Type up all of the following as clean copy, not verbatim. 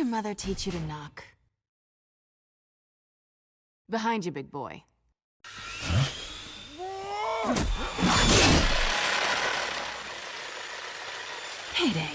mother teach you to knock? Behind you, big boy. Payday.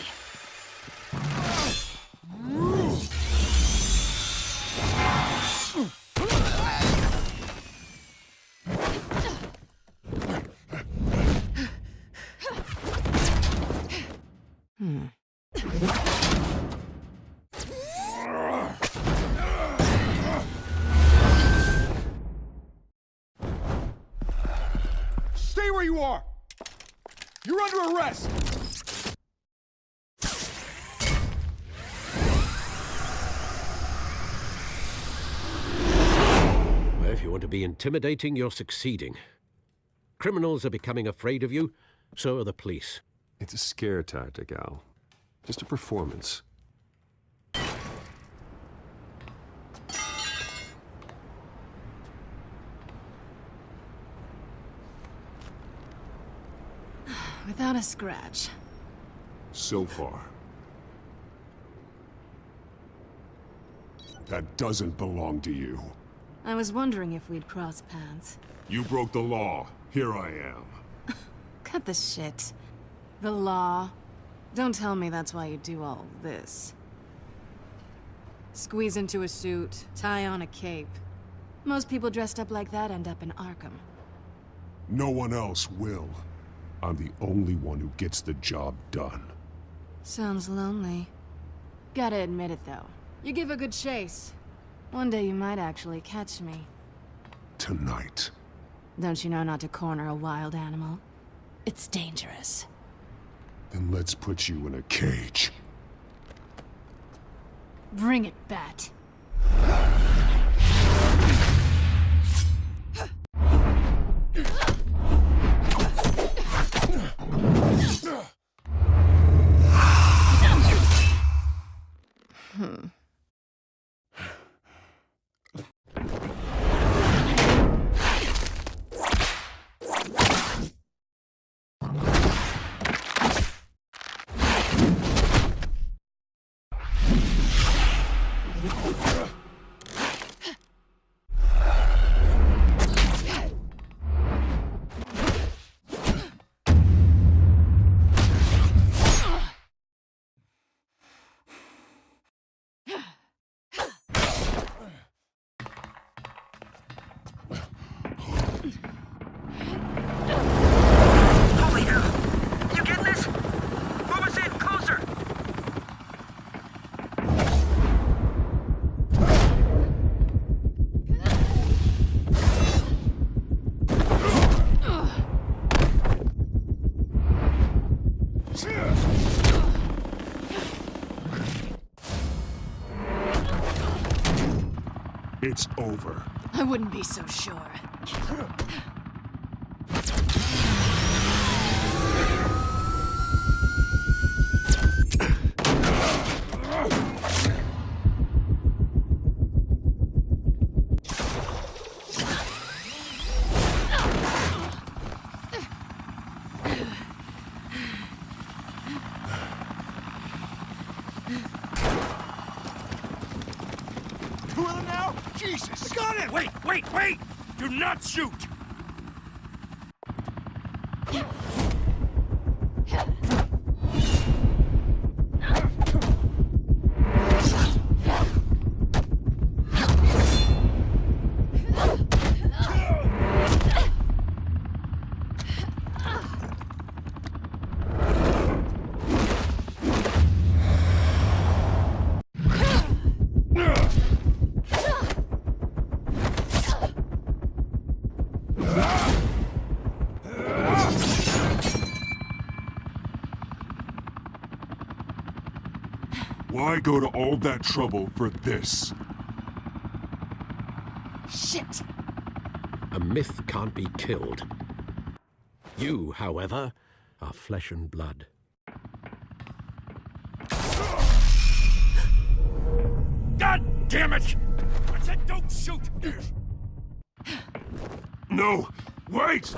Stay where you are! You're under arrest! Well, if you want to be intimidating, you're succeeding. Criminals are becoming afraid of you, so are the police. It's a scare tactic, Al. Just a performance. Without a scratch. So far. That doesn't belong to you. I was wondering if we'd cross paths. You broke the law. Here I am. Cut the shit. The law. Don't tell me that's why you do all this. Squeeze into a suit, tie on a cape. Most people dressed up like that end up in Arkham. No one else will. I'm the only one who gets the job done. Sounds lonely. Gotta admit it, though. You give a good chase. One day you might actually catch me. Tonight. Don't you know not to corner a wild animal? It's dangerous. Then let's put you in a cage. Bring it, Bat. It's over. I wouldn't be so sure. Two of them now? Jesus! I got it! Wait! Do not shoot! Why go to all that trouble for this? Shit! A myth can't be killed. You, however, are flesh and blood. God damn it! I said don't shoot! No! Wait!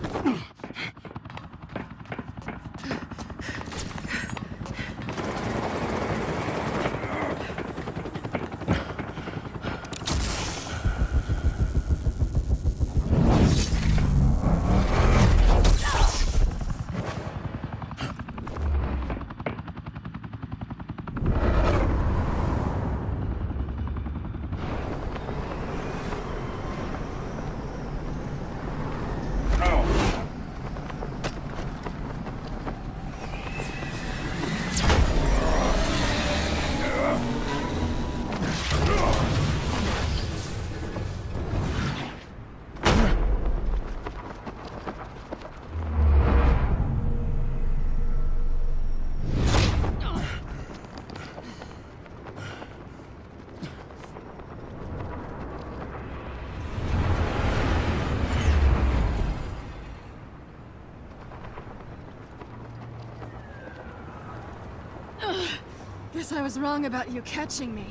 Guess I was wrong about you catching me.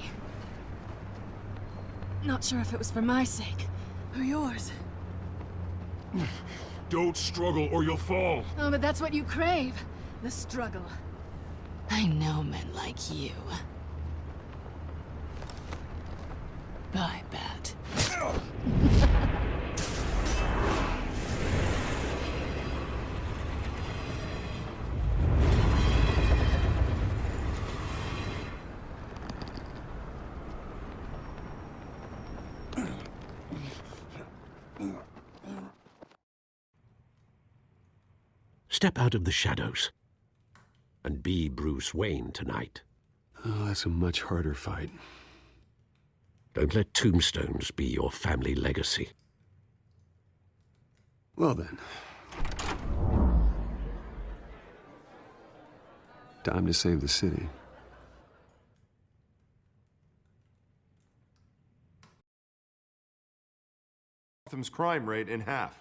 Not sure if it was for my sake, or yours. Don't struggle or you'll fall. Oh, but that's what you crave. The struggle. I know men like you. Bye, Bat. Step out of the shadows and be Bruce Wayne tonight. Oh, that's a much harder fight. Don't let tombstones be your family legacy. Well then. Time to save the city. Gotham's crime rate in half.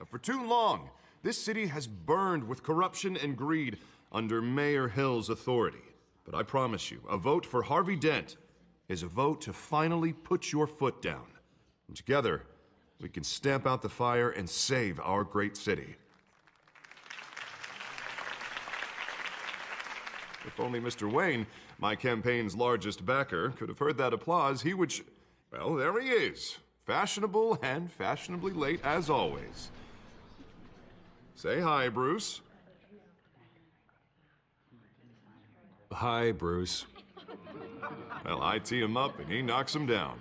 For too long, this city has burned with corruption and greed under Mayor Hill's authority. But I promise you, a vote for Harvey Dent is a vote to finally put your foot down. And together, we can stamp out the fire and save our great city. If only Mr. Wayne, my campaign's largest backer, could have heard that applause, he would well, there he is. Fashionable and fashionably late as always. Say hi, Bruce. Hi, Bruce. Well, I tee him up and he knocks him down.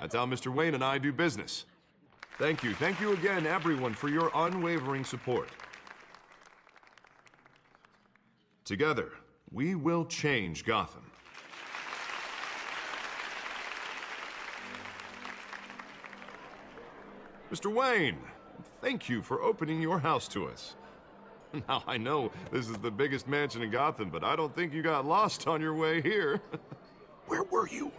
That's how Mr. Wayne and I do business. Thank you again, everyone, for your unwavering support. Together, we will change Gotham. Mr. Wayne, thank you for opening your house to us. Now, I know this is the biggest mansion in Gotham, but I don't think you got lost on your way here. Where were you?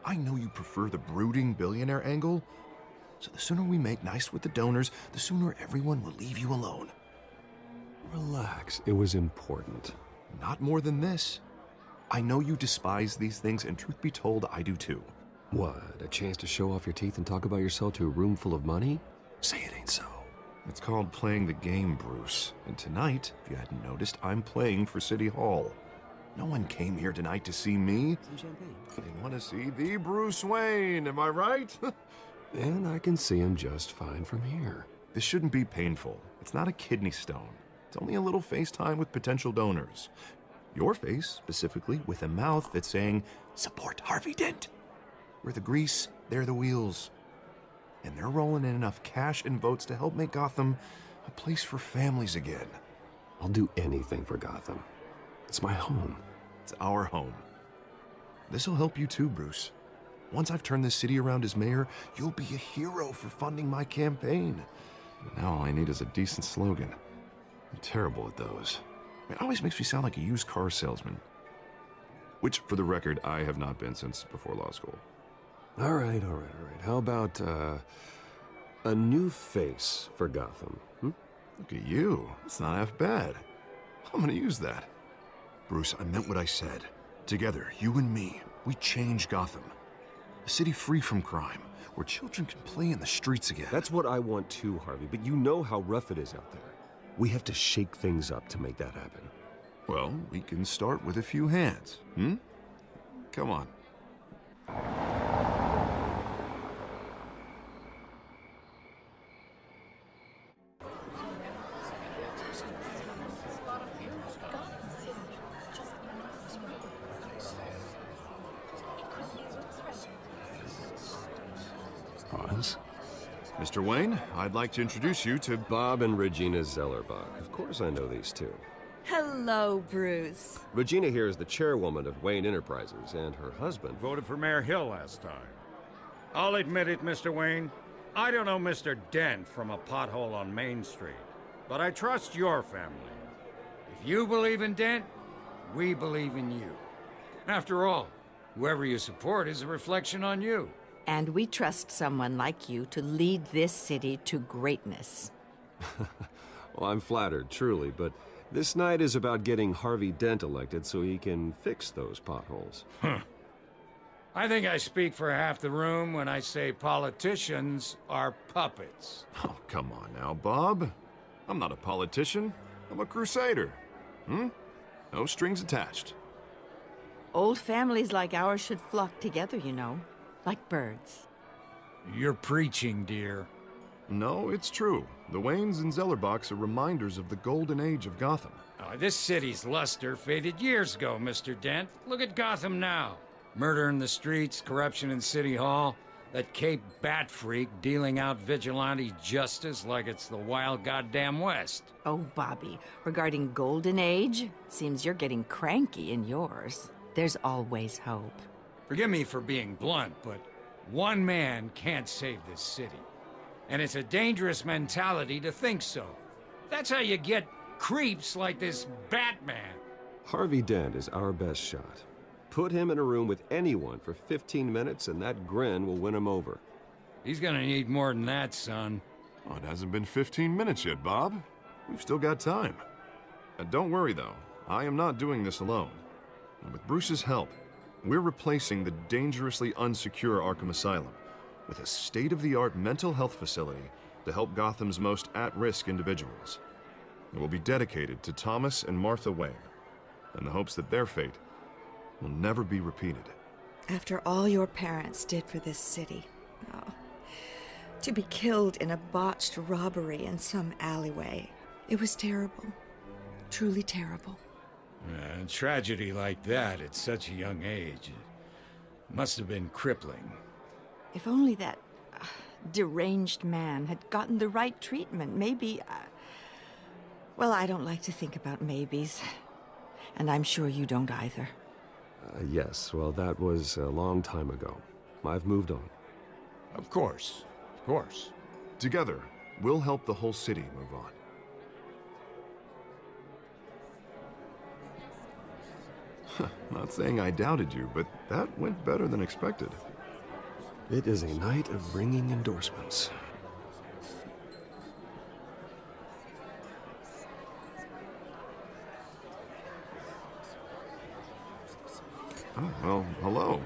I know you prefer the brooding billionaire angle, so the sooner we make nice with the donors, the sooner everyone will leave you alone. Relax, it was important. Not more than this. I know you despise these things, and truth be told, I do too. What, a chance to show off your teeth and talk about yourself to a room full of money? Say it ain't so. It's called playing the game, Bruce. And tonight, if you hadn't noticed, I'm playing for City Hall. No one came here tonight to see me. Some champagne. They want to see the Bruce Wayne, am I right? And I can see him just fine from here. This shouldn't be painful. It's not a kidney stone. It's only a little FaceTime with potential donors. Your face, specifically, with a mouth that's saying, support Harvey Dent. We're the grease, they're the wheels. And they're rolling in enough cash and votes to help make Gotham a place for families again. I'll do anything for Gotham. It's my home. It's our home. This'll help you too, Bruce. Once I've turned this city around as mayor, you'll be a hero for funding my campaign. Now all I need is a decent slogan. I'm terrible at those. It always makes me sound like a used car salesman. Which, for the record, I have not been since before law school. All right. How about, a new face for Gotham, Look at you. It's not half bad. I'm gonna use that. Bruce, I meant what I said. Together, you and me, we change Gotham. A city free from crime, where children can play in the streets again. That's what I want too, Harvey, but you know how rough it is out there. We have to shake things up to make that happen. Well, we can start with a few hands, Come on. Pause. Mr. Wayne, I'd like to introduce you to Bob and Regina Zellerbach. Of course I know these two. Hello, Bruce. Regina here is the chairwoman of Wayne Enterprises, and her husband... Voted for Mayor Hill last time. I'll admit it, Mr. Wayne. I don't know Mr. Dent from a pothole on Main Street, but I trust your family. If you believe in Dent, we believe in you. After all, whoever you support is a reflection on you. And we trust someone like you to lead this city to greatness. Well, I'm flattered, truly, but This night is about getting Harvey Dent elected so he can fix those potholes. I think I speak for half the room when I say politicians are puppets. Oh, come on now, Bob. I'm not a politician. I'm a crusader. No strings attached. Old families like ours should flock together, you know, like birds. You're preaching, dear. No, it's true. The Waynes and Zellerbachs are reminders of the golden age of Gotham. Oh, this city's luster faded years ago, Mr. Dent. Look at Gotham now. Murder in the streets, corruption in City Hall, that Cape Bat freak dealing out vigilante justice like it's the wild goddamn West. Oh, Bobby, regarding Golden Age, seems you're getting cranky in yours. There's always hope. Forgive me for being blunt, but one man can't save this city. And it's a dangerous mentality to think so. That's how you get creeps like this Batman. Harvey Dent is our best shot. Put him in a room with anyone for 15 minutes and that grin will win him over. He's gonna need more than that, son. Oh, it hasn't been 15 minutes yet, Bob. We've still got time. And don't worry, though. I am not doing this alone. And with Bruce's help, we're replacing the dangerously unsecure Arkham Asylum with a state-of-the-art mental health facility to help Gotham's most at-risk individuals. It will be dedicated to Thomas and Martha Wayne, in the hopes that their fate will never be repeated. After all your parents did for this city, to be killed in a botched robbery in some alleyway, it was terrible. Truly terrible. A tragedy like that at such a young age must have been crippling. If only that deranged man had gotten the right treatment, maybe... well, I don't like to think about maybes. And I'm sure you don't either. Yes, well, that was a long time ago. I've moved on. Of course. Of course. Together, we'll help the whole city move on. Not saying I doubted you, but that went better than expected. It is a night of ringing endorsements. Oh, well, hello.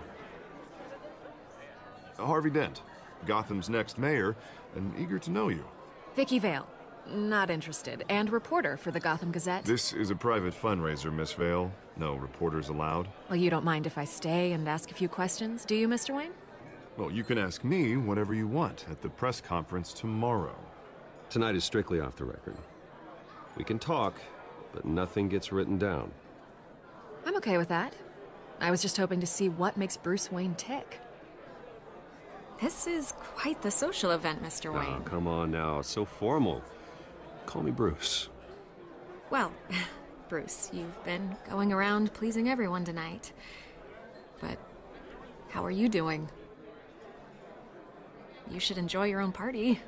Harvey Dent, Gotham's next mayor, and eager to know you. Vicky Vale. Not interested. And reporter for the Gotham Gazette. This is a private fundraiser, Miss Vale. No reporters allowed. Well, you don't mind if I stay and ask a few questions, do you, Mr. Wayne? Well, you can ask me whatever you want at the press conference tomorrow. Tonight is strictly off the record. We can talk, but nothing gets written down. I'm okay with that. I was just hoping to see what makes Bruce Wayne tick. This is quite the social event, Mr. Wayne. Oh, come on now. It's so formal. Call me Bruce. Well, Bruce, you've been going around pleasing everyone tonight. But how are you doing? You should enjoy your own party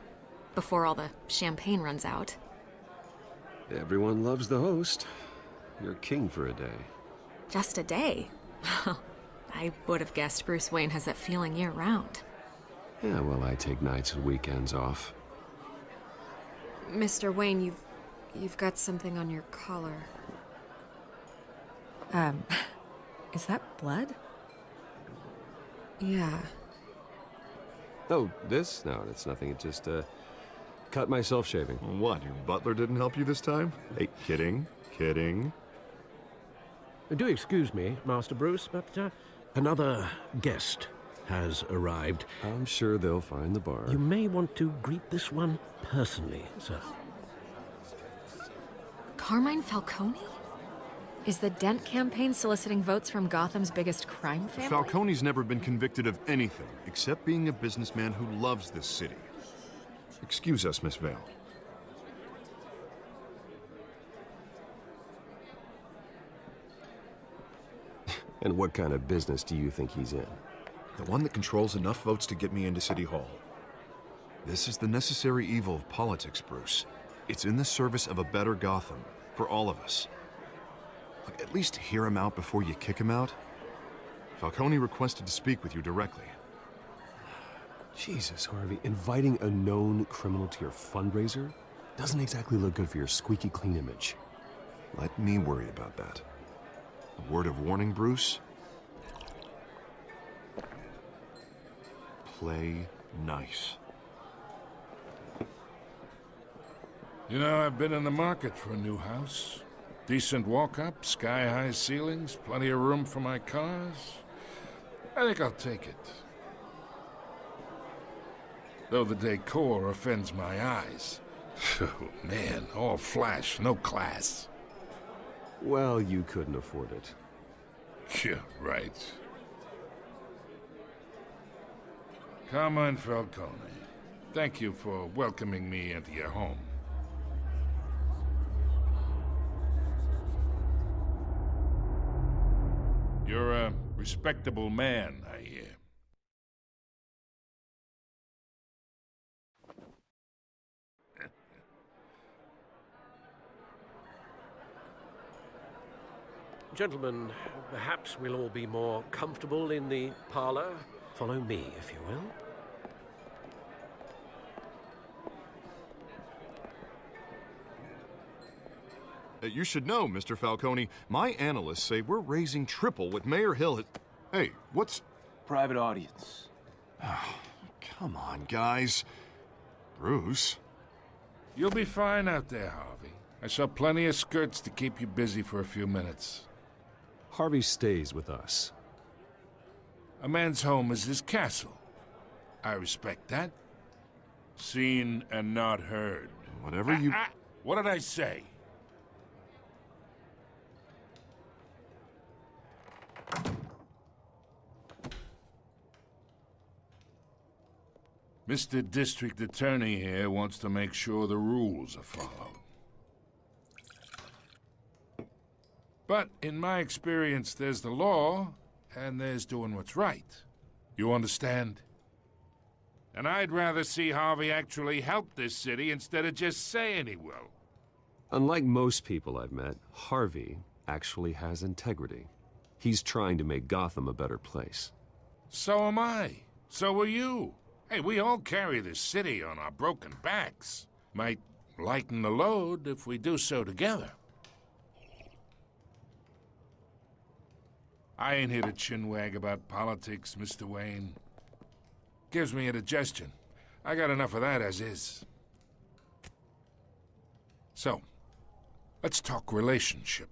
before all the champagne runs out. Everyone loves the host. You're king for a day. Just a day? I would have guessed Bruce Wayne has that feeling year-round. Yeah, well, I take nights and weekends off. Mr. Wayne, you've got something on your collar. Is that blood? Yeah. Oh, this? No, it's nothing. It just, cut myself shaving. What, your butler didn't help you this time? Hey, kidding, kidding. Do excuse me, Master Bruce, but another guest has arrived. I'm sure they'll find the bar. You may want to greet this one personally, sir. Carmine Falcone? Is the Dent campaign soliciting votes from Gotham's biggest crime family? Falcone's never been convicted of anything except being a businessman who loves this city. Excuse us, Miss Vale. And what kind of business do you think he's in? The one that controls enough votes to get me into City Hall. This is the necessary evil of politics, Bruce. It's in the service of a better Gotham, for all of us. Look, at least hear him out before you kick him out. Falcone requested to speak with you directly. Jesus, Harvey, inviting a known criminal to your fundraiser doesn't exactly look good for your squeaky clean image. Let me worry about that. A word of warning, Bruce? Play nice. You know, I've been in the market for a new house. Decent walk-up, sky-high ceilings, plenty of room for my cars. I think I'll take it. Though the decor offends my eyes. Oh, man, all flash, no class. Well, you couldn't afford it. Yeah, right. Carmine Falcone, thank you for welcoming me into your home. You're a respectable man, I hear. Gentlemen, perhaps we'll all be more comfortable in the parlor. Follow me, if you will. You should know, Mr. Falcone, my analysts say we're raising triple what Mayor Hill has... Hey, what's... Private audience. Come on, guys. Bruce? You'll be fine out there, Harvey. I saw plenty of skirts to keep you busy for a few minutes. Harvey stays with us. A man's home is his castle. I respect that. Seen and not heard. Whatever you... What did I say? Mr. District Attorney here wants to make sure the rules are followed. But in my experience, there's the law, and there's doing what's right. You understand? And I'd rather see Harvey actually help this city instead of just saying he will. Unlike most people I've met, Harvey actually has integrity. He's trying to make Gotham a better place. So am I. So are you. Hey, we all carry this city on our broken backs. Might lighten the load if we do so together. I ain't here to chinwag about politics, Mr. Wayne. Gives me indigestion. I got enough of that as is. So, let's talk relationship.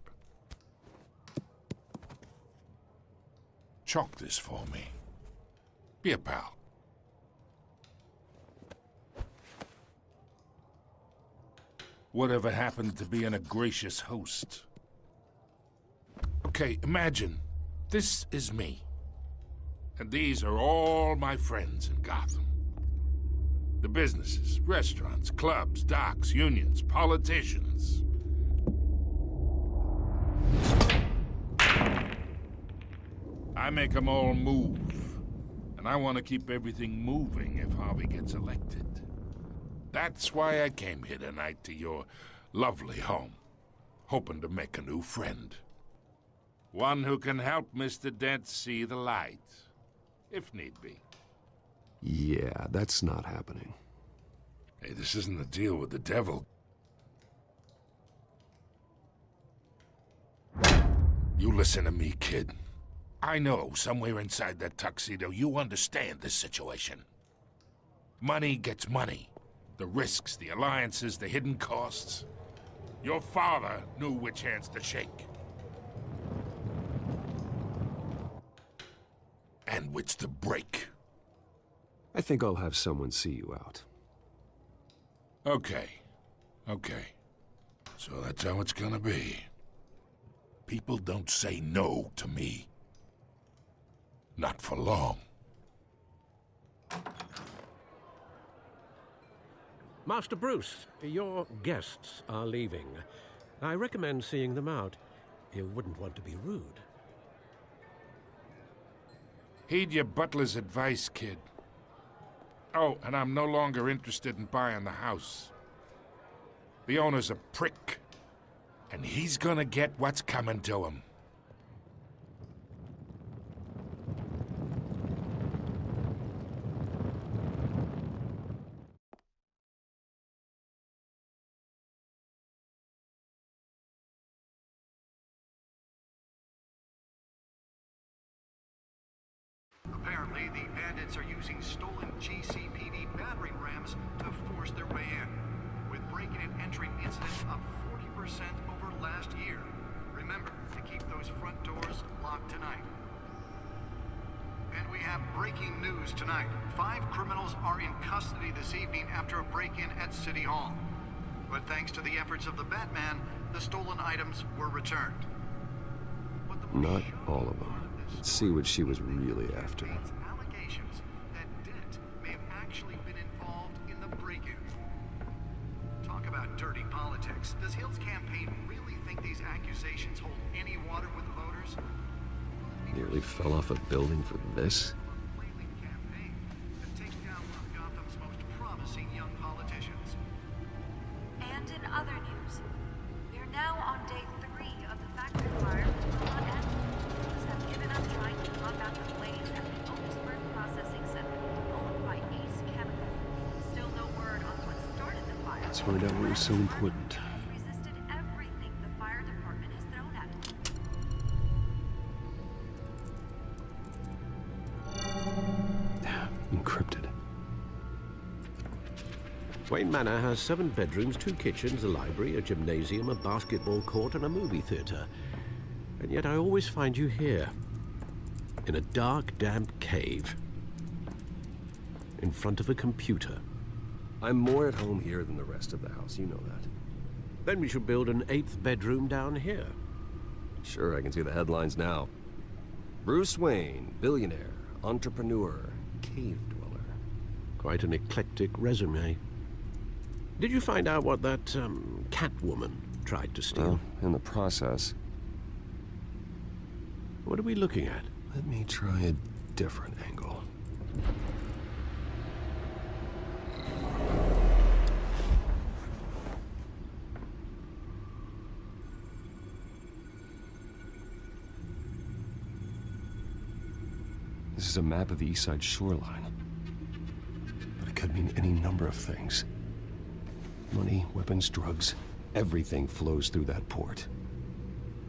Chalk this for me. Be a pal. Whatever happened to being a gracious host? Okay, imagine this is me. And these are all my friends in Gotham. The businesses, restaurants, clubs, docks, unions, politicians. I make them all move. And I want to keep everything moving if Harvey gets elected. That's why I came here tonight to your lovely home, hoping to make a new friend. One who can help Mr. Dent see the light, if need be. Yeah, that's not happening. Hey, this isn't a deal with the devil. You listen to me, kid. I know somewhere inside that tuxedo you understand this situation. Money gets money. The risks, the alliances, the hidden costs. Your father knew which hands to shake. And which to break. I think I'll have someone see you out. Okay. So that's how it's gonna be. People don't say no to me. Not for long. Master Bruce, your guests are leaving. I recommend seeing them out. You wouldn't want to be rude. Heed your butler's advice, kid. Oh, and I'm no longer interested in buying the house. The owner's a prick, and he's gonna get what's coming to him. SHAREfactory, the bandits are using stolen GCPD battering rams to force their way in, with break-in and entry incidents up 40% over last year. Remember to keep those front doors locked tonight. And we have breaking news tonight. 5 criminals are in custody this evening after a break-in at City Hall. But thanks to the efforts of the Batman, the stolen items were returned. Not all of them. Let's see what she was really after. Allegations that Dent may have actually been involved in the break-in. Talk about dirty politics. Does Hill's campaign really think these accusations hold any water with the voters? Nearly fell off a building for this? Campaign that takes down one of Gotham's most promising young politicians. And in other news, we're now on day 3 of the factory fire which will not end. Police have given up trying to combat the blaze at the Otisburg Processing Center, owned by Ace Chemical. Still no word on what started the fire. Let's find out what was so important. Resisted everything the fire department has thrown at it. Encrypted. Wayne Manor has 7 bedrooms, 2 kitchens, a library, a gymnasium, a basketball court, and a movie theater. And yet I always find you here, in a dark, damp cave, in front of a computer. I'm more at home here than the rest of the house, you know that. Then we should build an 8th bedroom down here. Sure, I can see the headlines now. Bruce Wayne, billionaire, entrepreneur, cave dweller. Quite an eclectic resume. Did you find out what that, Catwoman tried to steal? Well, in the process. What are we looking at? Let me try a different angle. This is a map of the East Side shoreline. But it could mean any number of things. Money, weapons, drugs, everything flows through that port.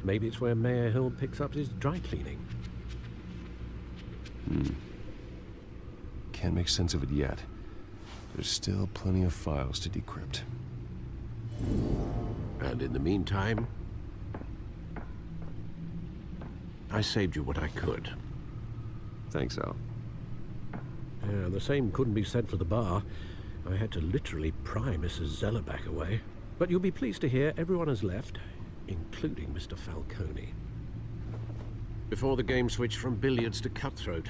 Maybe it's where Mayor Hill picks up his dry cleaning. Can't make sense of it yet. There's still plenty of files to decrypt. And in the meantime, I saved you what I could. Thanks, Al. Yeah, the same couldn't be said for the bar. I had to literally pry Mrs. Zellerback away. But you'll be pleased to hear everyone has left, including Mr. Falcone. Before the game switched from billiards to cutthroat.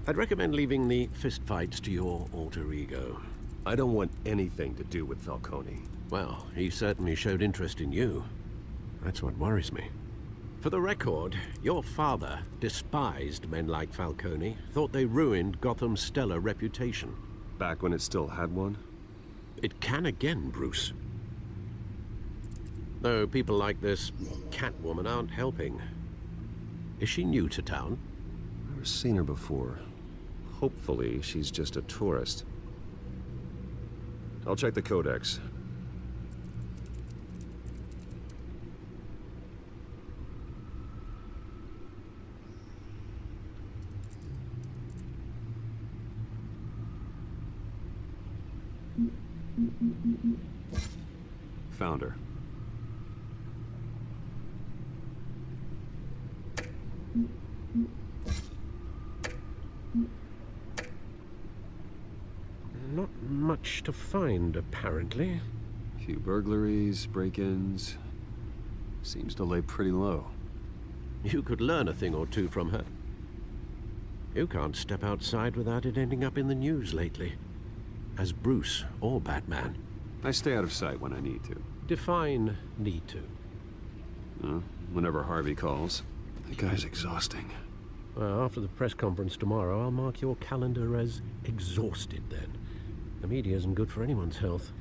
I'd recommend leaving the fistfights to your alter ego. I don't want anything to do with Falcone. Well, he certainly showed interest in you. That's what worries me. For the record, your father despised men like Falcone, thought they ruined Gotham's stellar reputation. Back when it still had one? It can again, Bruce. Though people like this Catwoman aren't helping. Is she new to town? Never seen her before. Hopefully, she's just a tourist. I'll check the codex. Found her. Not much to find, apparently. A few burglaries, break-ins. Seems to lay pretty low. You could learn a thing or two from her. You can't step outside without it ending up in the news lately. As Bruce or Batman. I stay out of sight when I need to. Define need to. Whenever Harvey calls. The guy's exhausting. Well, after the press conference tomorrow, I'll mark your calendar as exhausted then. The media isn't good for anyone's health.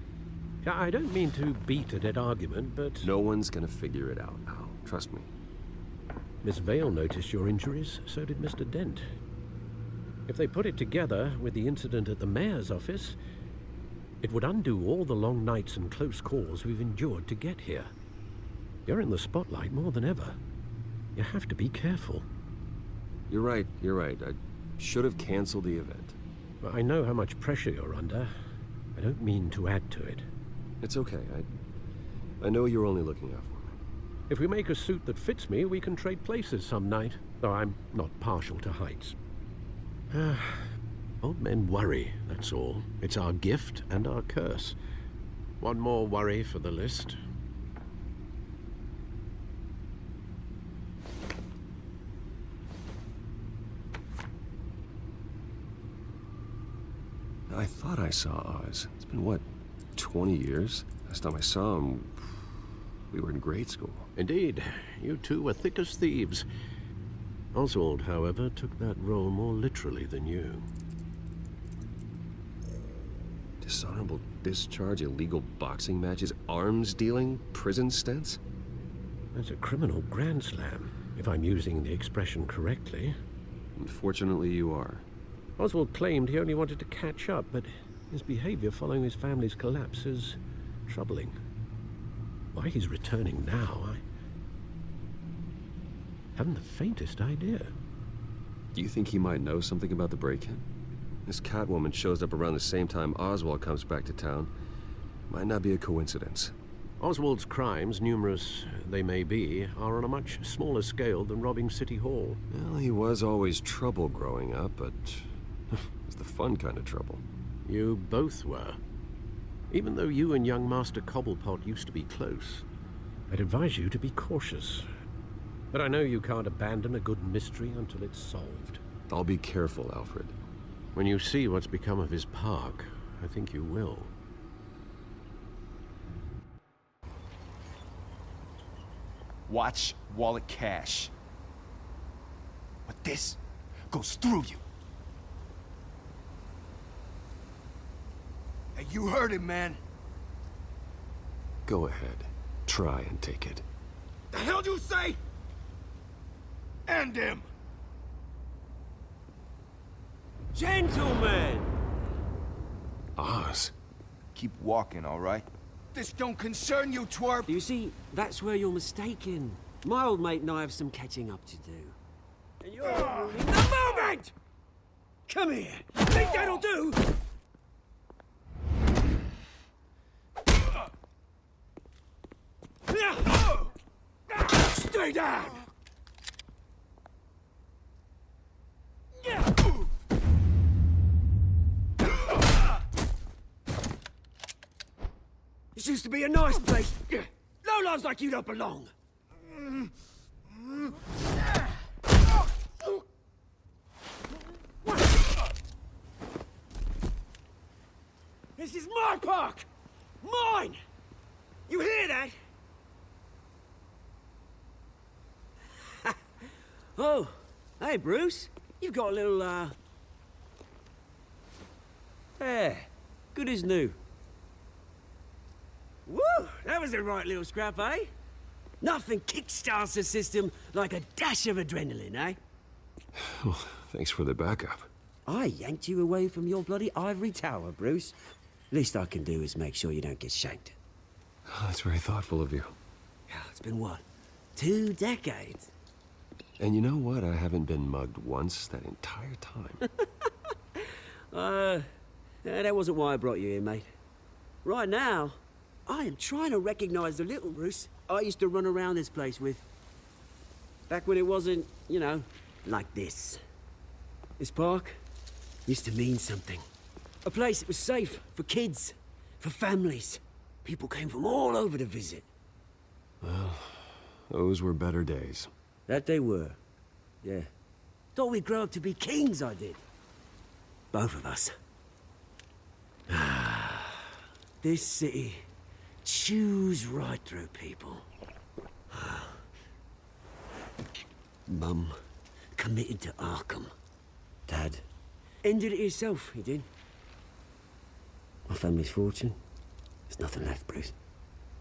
I don't mean to beat a dead argument, but... No one's gonna figure it out, Al. Trust me. Miss Vale noticed your injuries, so did Mr. Dent. If they put it together with the incident at the mayor's office, it would undo all the long nights and close calls we've endured to get here. You're in the spotlight more than ever. You have to be careful. You're right, you're right. I should have canceled the event. I know how much pressure you're under. I don't mean to add to it. It's okay. I know you're only looking out for me. If we make a suit that fits me, we can trade places some night. Though I'm not partial to heights. Old men worry, that's all. It's our gift and our curse. One more worry for the list. I thought I saw Oz. It's been, what, 20 years? Last time I saw him, we were in grade school. Indeed. You two were thick as thieves. Oswald, however, took that role more literally than you. Dishonorable discharge, illegal boxing matches, arms dealing, prison stints? That's a criminal grand slam, if I'm using the expression correctly. Unfortunately, you are. Oswald claimed he only wanted to catch up, but his behavior following his family's collapse is troubling. Why he's returning now, I haven't the faintest idea. Do you think he might know something about the break-in? This Catwoman shows up around the same time Oswald comes back to town. Might not be a coincidence. Oswald's crimes, numerous they may be, are on a much smaller scale than robbing City Hall. Well, he was always trouble growing up, but it was the fun kind of trouble. You both were. Even though you and young Master Cobblepot used to be close, I'd advise you to be cautious. But I know you can't abandon a good mystery until it's solved. I'll be careful, Alfred. When you see what's become of his park, I think you will. Watch wallet cash. But this goes through you. Hey, you heard it, man. Go ahead. Try and take it. The hell you say? End him! Gentlemen! Oz. Keep walking, all right? This don't concern you, twerp! You see, that's where you're mistaken. My old mate and I have some catching up to do. And you're ruining the moment! Come here! Think that'll do? Stay down! This used to be a nice place. Lowlifes like you don't belong. This is my park! Mine! You hear that? Oh, hey, Bruce. You've got a little, Yeah, good as new. Woo! That was a right little scrap, eh? Nothing kickstarts the system like a dash of adrenaline, eh? Well, thanks for the backup. I yanked you away from your bloody ivory tower, Bruce. Least I can do is make sure you don't get shanked. Oh, that's very thoughtful of you. Yeah, it's been what? 2 decades? And you know what? I haven't been mugged once that entire time. That wasn't why I brought you here, mate. Right now, I am trying to recognize the little Bruce I used to run around this place with. Back when it wasn't, you know, like this. This park used to mean something. A place that was safe for kids, for families. People came from all over to visit. Well, those were better days. That they were. Yeah. Thought we'd grow up to be kings, I did. Both of us. This city chews right through people. Mum committed to Arkham. Dad ended it himself, he did. My family's fortune, there's nothing left, Bruce.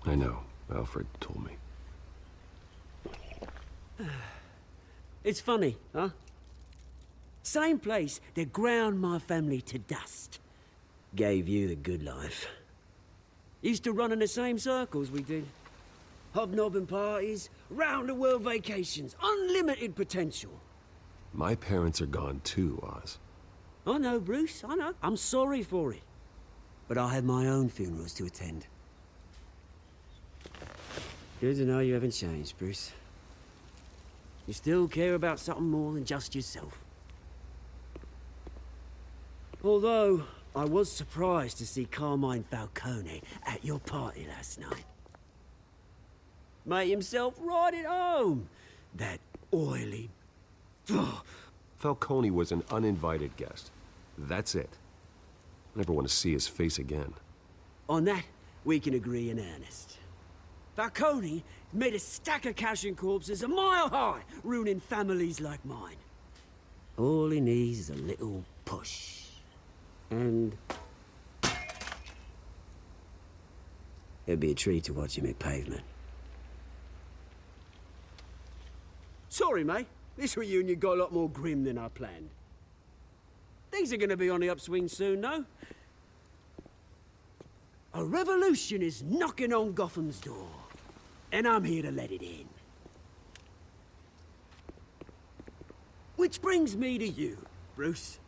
I know. Alfred told me. It's funny, huh? Same place that ground my family to dust. Gave you the good life. Used to run in the same circles we did. Hobnobbing parties, round-the-world vacations, unlimited potential. My parents are gone too, Oz. I know, Bruce, I know. I'm sorry for it. But I have my own funerals to attend. Good to know you haven't changed, Bruce. You still care about something more than just yourself. Although, I was surprised to see Carmine Falcone at your party last night. Made himself right at home. That oily... Falcone was an uninvited guest. That's it. I never want to see his face again. On that, we can agree in earnest. Falcone made a stack of cash and corpses a mile high, ruining families like mine. All he needs is a little push. And... it'd be a treat to watch him hit pavement. Sorry, mate. This reunion got a lot more grim than I planned. Things are gonna be on the upswing soon, though. A revolution is knocking on Gotham's door, and I'm here to let it in. Which brings me to you, Bruce.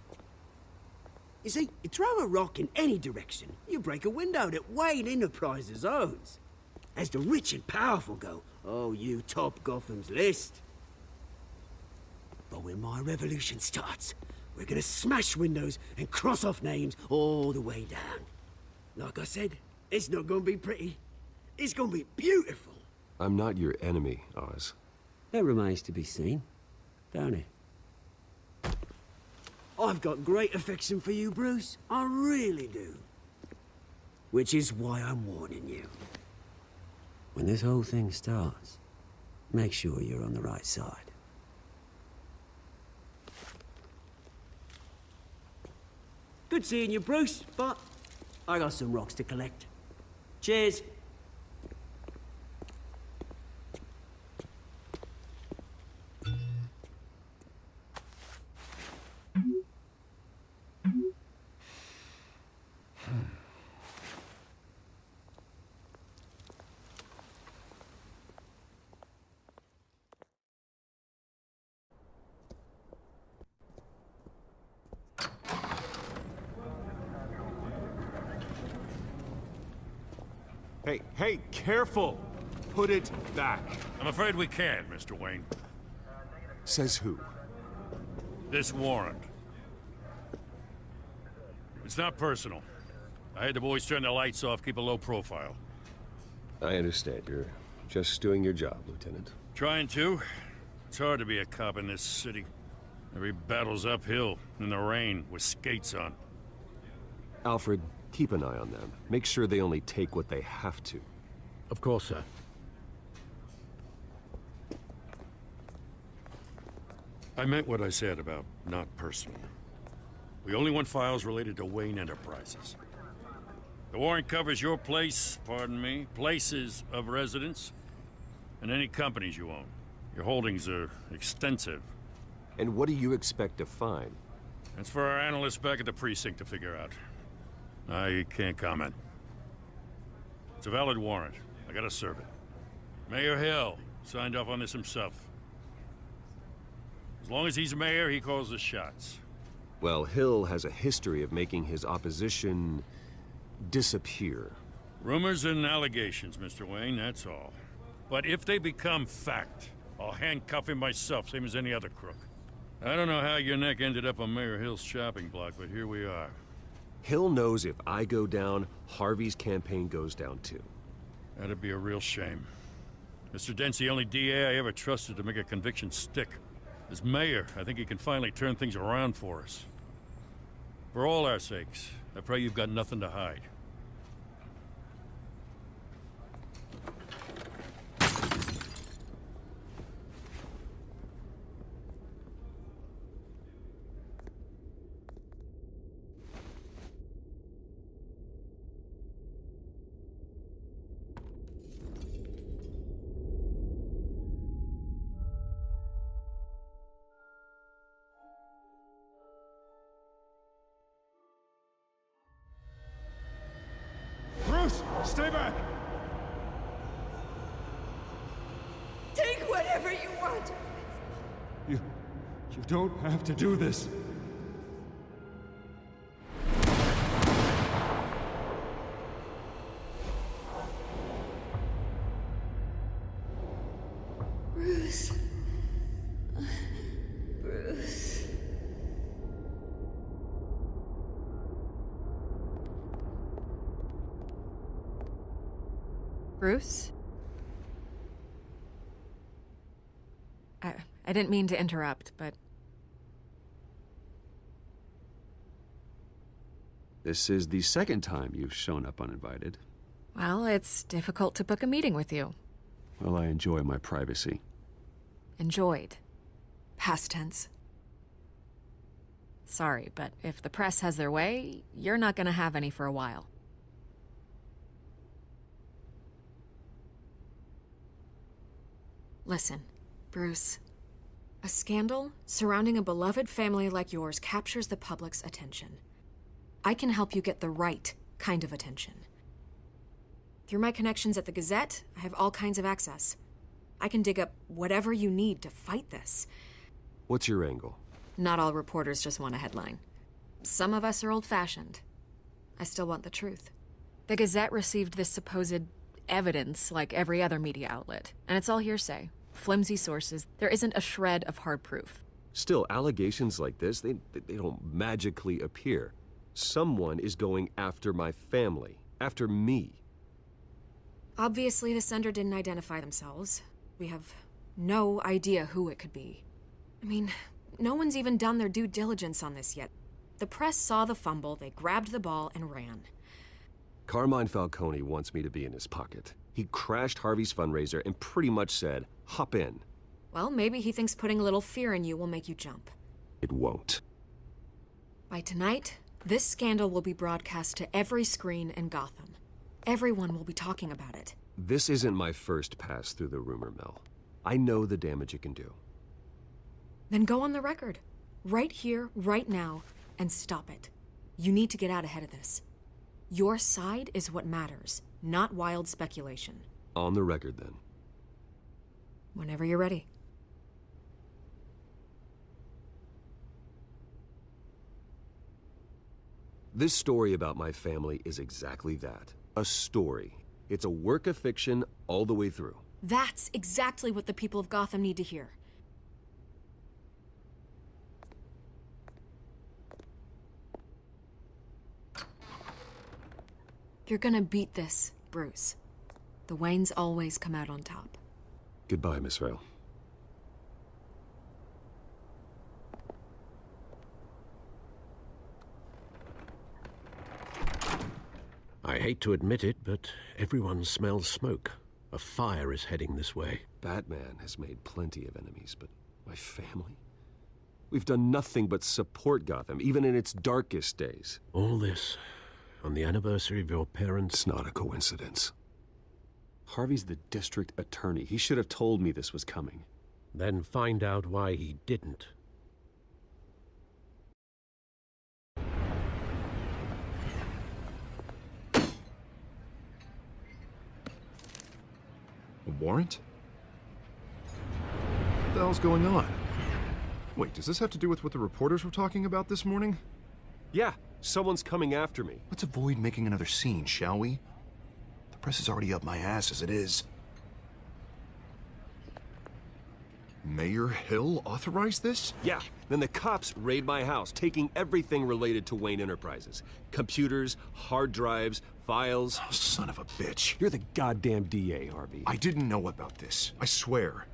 You see, you throw a rock in any direction, you break a window that Wayne Enterprises owns. As the rich and powerful go, oh, you top Gotham's list. But when my revolution starts, we're gonna smash windows and cross off names all the way down. Like I said, it's not gonna be pretty. It's gonna be beautiful. I'm not your enemy, Oz. That remains to be seen, don't it? I've got great affection for you, Bruce. I really do. Which is why I'm warning you. When this whole thing starts, make sure you're on the right side. Good seeing you, Bruce, but I got some rocks to collect. Cheers. Hey, careful! Put it back. I'm afraid we can't, Mr. Wayne. Says who? This warrant. It's not personal. I had the boys turn the lights off, keep a low profile. I understand. You're just doing your job, Lieutenant. Trying to. It's hard to be a cop in this city. Every battle's uphill, in the rain, with skates on. Alfred, keep an eye on them. Make sure they only take what they have to. Of course, sir. I meant what I said about not personal. We only want files related to Wayne Enterprises. The warrant covers your place, pardon me, places of residence, and any companies you own. Your holdings are extensive. And what do you expect to find? That's for our analysts back at the precinct to figure out. I can't comment. It's a valid warrant. I gotta serve it. Mayor Hill signed off on this himself. As long as he's mayor, he calls the shots. Well, Hill has a history of making his opposition disappear. Rumors and allegations, Mr. Wayne, that's all. But if they become fact, I'll handcuff him myself, same as any other crook. I don't know how your neck ended up on Mayor Hill's chopping block, but here we are. Hill knows if I go down, Harvey's campaign goes down too. That'd be a real shame. Mr. Dent's the only DA I ever trusted to make a conviction stick. As mayor, I think he can finally turn things around for us. For all our sakes, I pray you've got nothing to hide. Bruce, stay back! Take whatever you want. You don't have to do this. Bruce. Bruce. Bruce? I didn't mean to interrupt, but... This is the second time you've shown up uninvited. Well, it's difficult to book a meeting with you. Well, I enjoy my privacy. Enjoyed. Past tense. Sorry, but if the press has their way, you're not gonna have any for a while. Listen, Bruce. A scandal surrounding a beloved family like yours captures the public's attention. I can help you get the right kind of attention. Through my connections at the Gazette, I have all kinds of access. I can dig up whatever you need to fight this. What's your angle? Not all reporters just want a headline. Some of us are old-fashioned. I still want the truth. The Gazette received this supposed evidence like every other media outlet, and it's all hearsay. Flimsy sources. There isn't a shred of hard proof. Still, allegations like this, they don't magically appear. Someone is going after my family, after me. Obviously, the sender didn't identify themselves. We have no idea who it could be. I mean, no one's even done their due diligence on this yet. The press saw the fumble, they grabbed the ball and ran. Carmine Falcone wants me to be in his pocket. He crashed Harvey's fundraiser and pretty much said, hop in. Well, maybe he thinks putting a little fear in you will make you jump. It won't. By tonight, this scandal will be broadcast to every screen in Gotham. Everyone will be talking about it. This isn't my first pass through the rumor mill. I know the damage it can do. Then go on the record. Right here, right now, and stop it. You need to get out ahead of this. Your side is what matters, not wild speculation. On the record, then. Whenever you're ready. This story about my family is exactly that. A story. It's a work of fiction all the way through. That's exactly what the people of Gotham need to hear. You're gonna beat this, Bruce. The Waynes always come out on top. Goodbye, Miss Vale. I hate to admit it, but everyone smells smoke. A fire is heading this way. Batman has made plenty of enemies, but my family? We've done nothing but support Gotham, even in its darkest days. All this on the anniversary of your parents'... It's not a coincidence. Harvey's the district attorney. He should have told me this was coming. Then find out why he didn't. A warrant? What the hell's going on? Wait, does this have to do with what the reporters were talking about this morning? Yeah, someone's coming after me. Let's avoid making another scene, shall we? The press is already up my ass as it is. Mayor Hill authorized this? Yeah, then the cops raid my house, taking everything related to Wayne Enterprises. Computers, hard drives, files. Oh, son of a bitch. You're the goddamn DA, Harvey. I didn't know about this. I swear.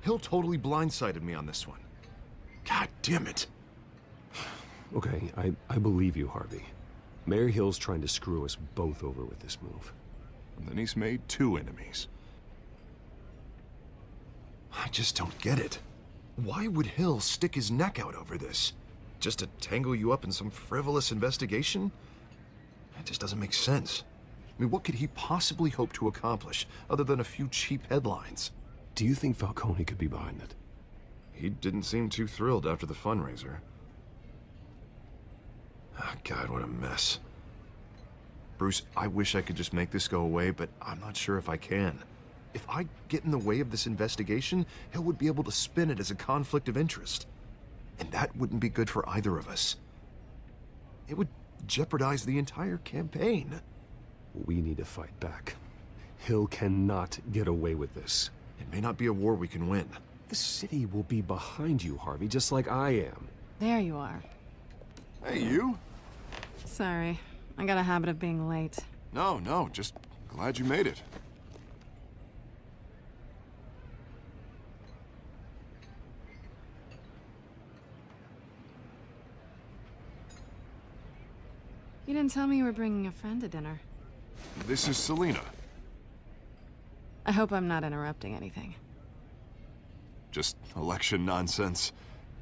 Hill totally blindsided me on this one. God damn it. Okay, I believe you, Harvey. Mayor Hill's trying to screw us both over with this move. And then he's made 2 enemies. I just don't get it. Why would Hill stick his neck out over this? Just to tangle you up in some frivolous investigation? It just doesn't make sense. I mean, what could he possibly hope to accomplish other than a few cheap headlines? Do you think Falcone could be behind it? He didn't seem too thrilled after the fundraiser. Oh, God, what a mess. Bruce, I wish I could just make this go away, but I'm not sure if I can. If I get in the way of this investigation, Hill would be able to spin it as a conflict of interest. And that wouldn't be good for either of us. It would jeopardize the entire campaign. We need to fight back. Hill cannot get away with this. It may not be a war we can win. The city will be behind you, Harvey, just like I am. There you are. Hey, you? Sorry. I got a habit of being late. No, just glad you made it. You didn't tell me you were bringing a friend to dinner. This is Selina. I hope I'm not interrupting anything. Just election nonsense.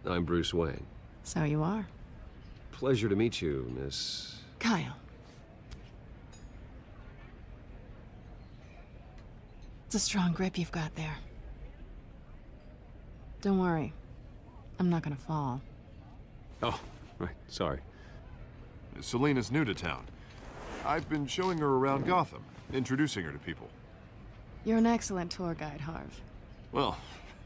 I'm Bruce Wayne. So you are. Pleasure to meet you, Miss... Kyle. It's a strong grip you've got there. Don't worry. I'm not gonna fall. Oh, right, sorry. Selina's new to town. I've been showing her around Gotham, introducing her to people. You're an excellent tour guide, Harv. Well,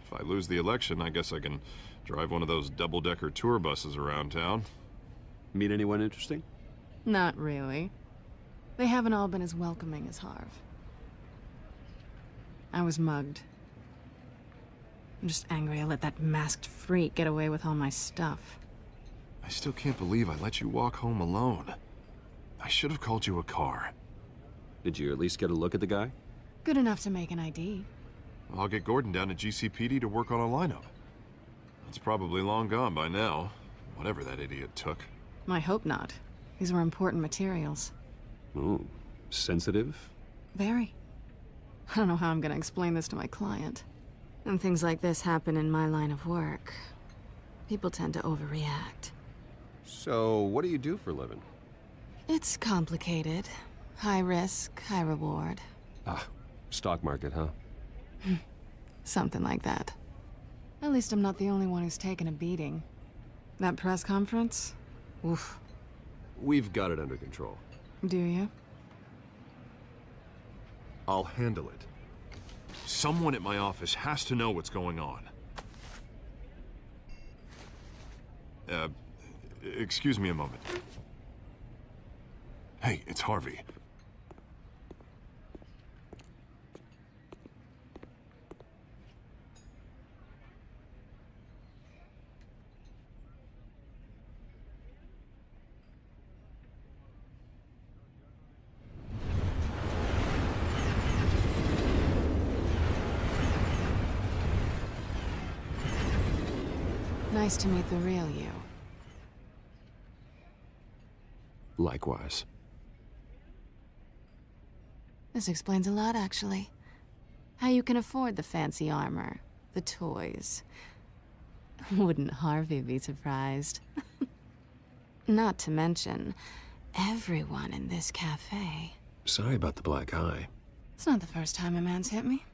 if I lose the election, I guess I can drive one of those double-decker tour buses around town. Meet anyone interesting? Not really. They haven't all been as welcoming as Harv. I was mugged. I'm just angry I let that masked freak get away with all my stuff. I still can't believe I let you walk home alone. I should have called you a car. Did you at least get a look at the guy? Good enough to make an ID. I'll get Gordon down to GCPD to work on a lineup. It's probably long gone by now, whatever that idiot took. I hope not. These were important materials. Ooh, sensitive? Very. I don't know how I'm gonna explain this to my client. And things like this happen in my line of work. People tend to overreact. So, what do you do for a living? It's complicated. High risk, high reward. Ah, stock market, huh? Something like that. At least I'm not the only one who's taken a beating. That press conference? Oof. We've got it under control. Do you? I'll handle it. Someone at my office has to know what's going on. Excuse me a moment. Hey, it's Harvey. Nice to meet the real you. Likewise. This explains a lot, actually. How you can afford the fancy armor, the toys. Wouldn't Harvey be surprised? Not to mention, everyone in this cafe. Sorry about the black eye. It's not the first time a man's hit me.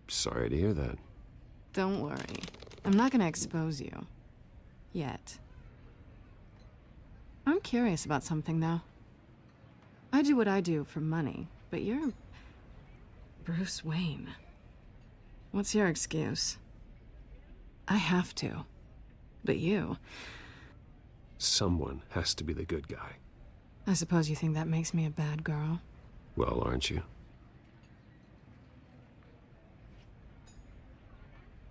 Sorry to hear that. Don't worry. I'm not gonna expose you. Yet. I'm curious about something, though. I do what I do for money, but you're... Bruce Wayne. What's your excuse? I have to. But you... Someone has to be the good guy. I suppose you think that makes me a bad girl? Well, aren't you?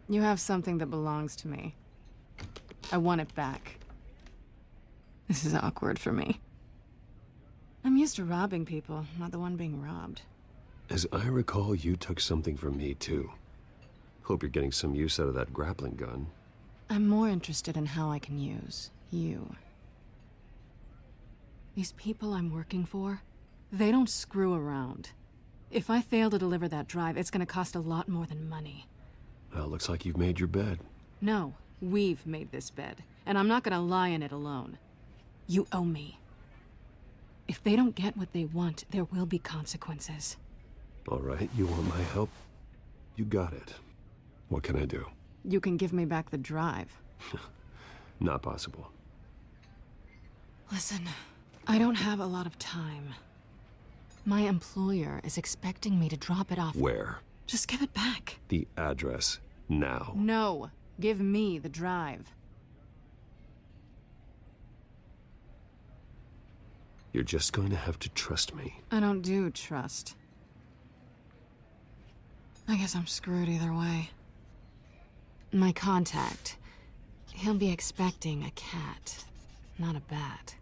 You have something that belongs to me. I want it back. This is awkward for me. I'm used to robbing people, not the one being robbed. As I recall, you took something from me, too. Hope you're getting some use out of that grappling gun. I'm more interested in how I can use you. These people I'm working for, they don't screw around. If I fail to deliver that drive, it's gonna cost a lot more than money. Well, looks like you've made your bed. No, we've made this bed, and I'm not gonna lie in it alone. You owe me. If they don't get what they want, there will be consequences. All right, you want my help? You got it. What can I do? You can give me back the drive. Not possible. Listen, I don't have a lot of time. My employer is expecting me to drop it off. Where? Just give it back. The address, now. No, give me the drive. You're just going to have to trust me. I don't do trust. I guess I'm screwed either way. My contact. He'll be expecting a cat, not a bat.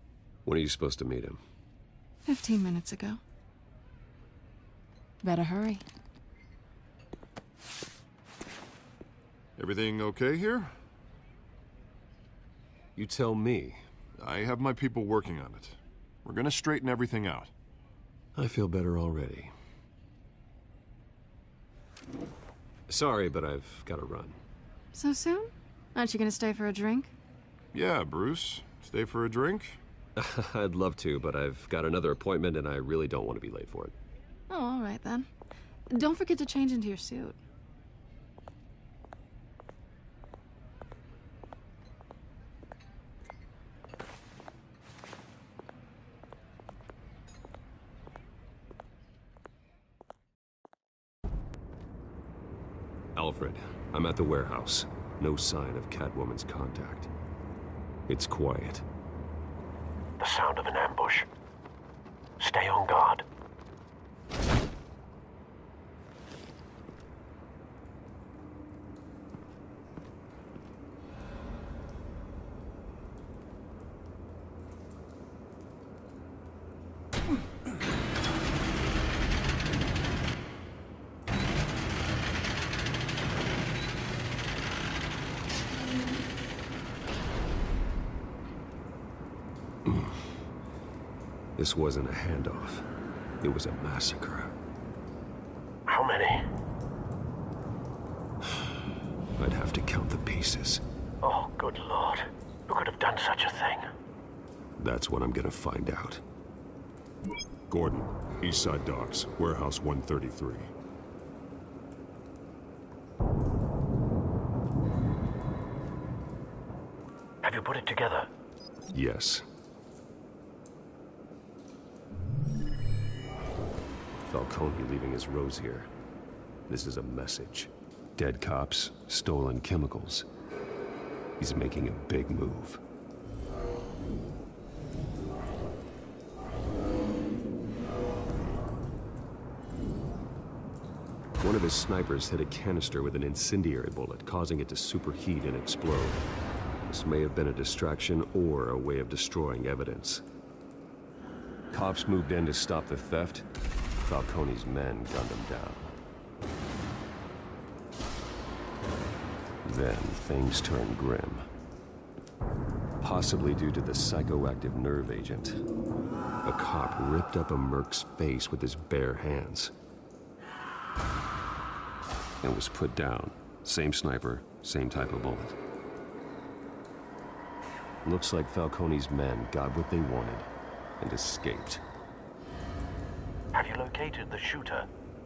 When are you supposed to meet him? 15 minutes ago. Better hurry. Everything okay here? You tell me. I have my people working on it. We're gonna straighten everything out. I feel better already. Sorry, but I've got to run. So soon? Aren't you gonna stay for a drink? Yeah, Bruce. Stay for a drink? I'd love to, but I've got another appointment and I really don't want to be late for it. Oh, all right then. Don't forget to change into your suit. Alfred, I'm at the warehouse. No sign of Catwoman's contact. It's quiet. The sound of an ambush. Stay on guard. This wasn't a handoff. It was a massacre. How many? I'd have to count the pieces. Oh, good Lord. Who could have done such a thing? That's what I'm gonna find out. Gordon, Eastside Docks, Warehouse 133. Have you put it together? Yes. Falcone leaving his rose here. This is a message. Dead cops, stolen chemicals. He's making a big move. One of his snipers hit a canister with an incendiary bullet, causing it to superheat and explode. This may have been a distraction or a way of destroying evidence. Cops moved in to stop the theft. Falcone's men gunned him down. Then things turned grim. Possibly due to the psychoactive nerve agent. A cop ripped up a merc's face with his bare hands. And was put down. Same sniper, same type of bullet. Looks like Falcone's men got what they wanted and escaped. Have you located the shooter?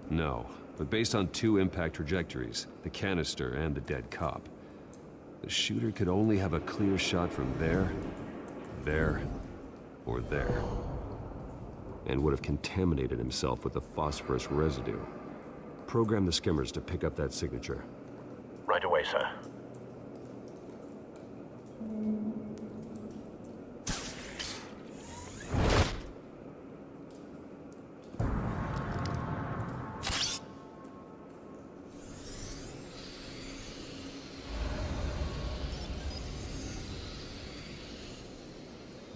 No, but based on two impact trajectories, the canister and the dead cop, the shooter could only have a clear shot from there, or there. And would have contaminated himself with the phosphorus residue. Program the skimmers to pick up that signature. Right away, sir.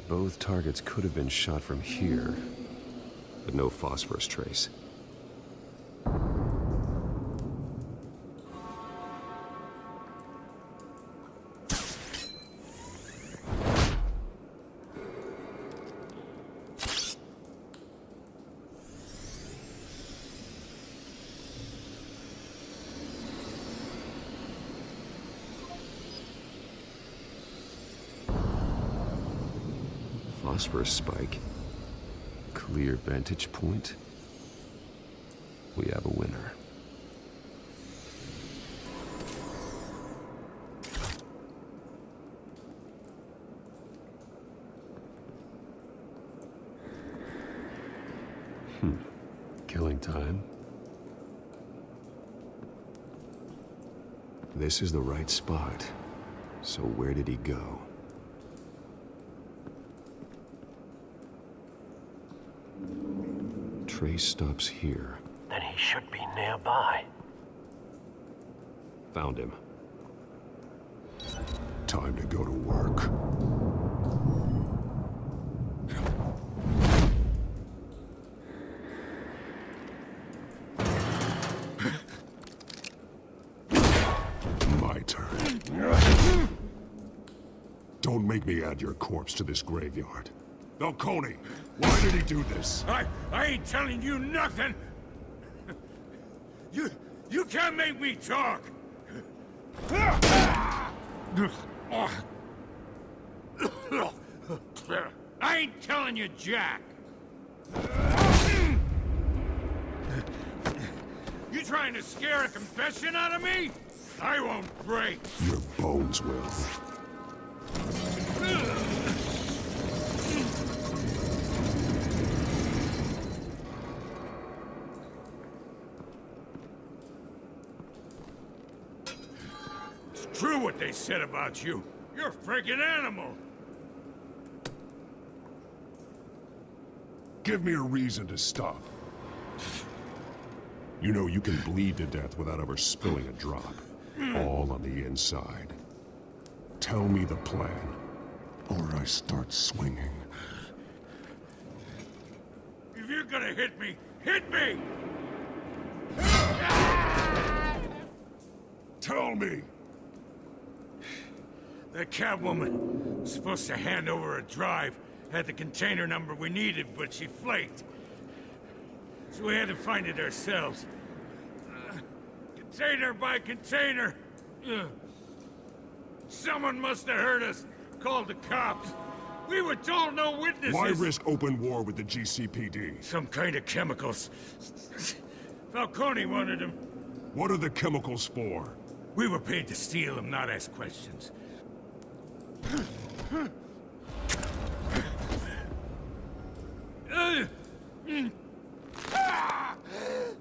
Both targets could have been shot from here, but no phosphorus trace. Phosphorus spike. Clear vantage point. We have a winner. Killing time. This is the right spot. So where did he go? trace stops here. Then he should be nearby. Found him. Time to go to work. My turn. Don't make me add your corpse to this graveyard. Falcone, why did he do this? I ain't telling you nothing! You can't make me talk! I ain't telling you jack! You trying to scare a confession out of me? I won't break! Your bones will. It's true what they said about you. You're a freaking animal! Give me a reason to stop. You know you can bleed to death without ever spilling a drop. All on the inside. Tell me the plan, or I start swinging. If you're gonna hit me, hit me! Tell me! That Catwoman was supposed to hand over a drive, had the container number we needed, but she flaked. So we had to find it ourselves. Container by container. Someone must have heard us, called the cops. We were told no witnesses. Why risk open war with the GCPD? Some kind of chemicals. Falcone wanted them. What are the chemicals for? We were paid to steal them, not ask questions.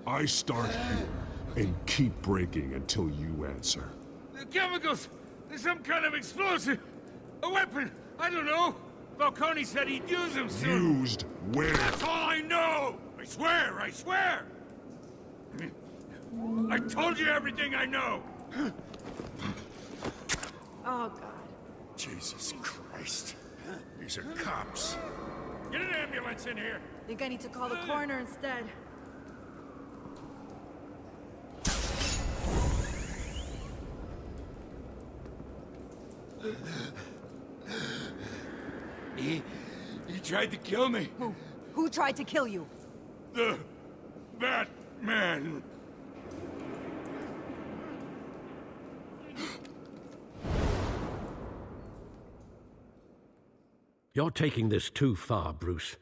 I start here and keep breaking until you answer. The chemicals! There's some kind of explosive! A weapon! I don't know! Falcone said he'd use them soon! Used where? That's all I know! I swear! I swear! I told you everything I know! Oh, God. Jesus Christ. These are cops. Get an ambulance in here! Think I need to call the coroner instead. He tried to kill me. Who? Who tried to kill you? The Batman. You're taking this too far, Bruce.